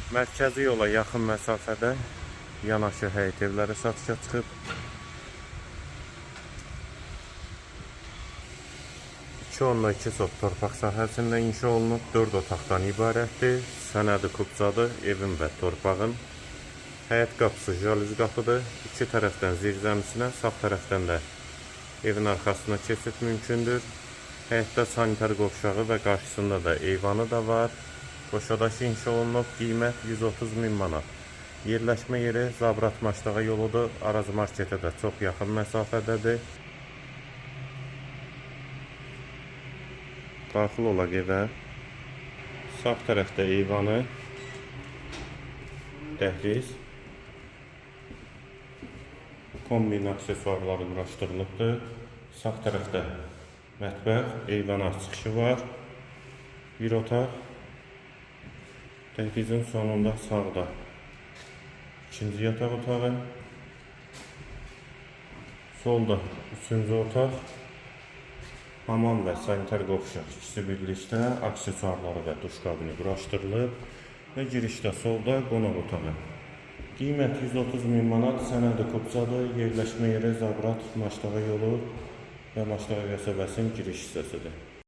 Mərkəzi yola yaxın məsafədə yanaşı həyət evləri satışa çıxıb. 2.2 sot torpaq sahəsində inşa olunub, 4 otaqdan ibarətdir. Sənədi kubcadır, evin və torpağın. Həyət qapısı jalüz qapıdır. İki tərəfdən zirzəmisinə, sağ tərəfdən də evin arxasına keçid mümkündür. Həyətdə sanitar qovşağı və qarşısında da eyvanı da var. Qoşadaşı inşa olunub, qiymət 130.000 manat. Yerləşmə yeri Zabrat Maçdağa yoludur. Araz marketə də çox yaxın məsafədədir. Daxil olaq evə. Sağ tərəfdə eyvanı, dəhliz, kombin aksesuarları quraşdırılıbdır. Sağ tərəfdə mətbəx, eyvana çıxışı var. Bir otaq, dəhlizin sonunda sağda ikinci yataq otağı, solda üçüncü otaq, hamam və sanitar qovşaq ikisi birlikdə aksesuarları və duş qabini quraşdırılıb və girişdə solda qonaq otağı. Qiymət 130.000 manat, sənədi kubcadır, yerləşmə yeri Zabrat Maçdağa yolu və Maçdağa qəsəbəsinin giriş hissəsidir.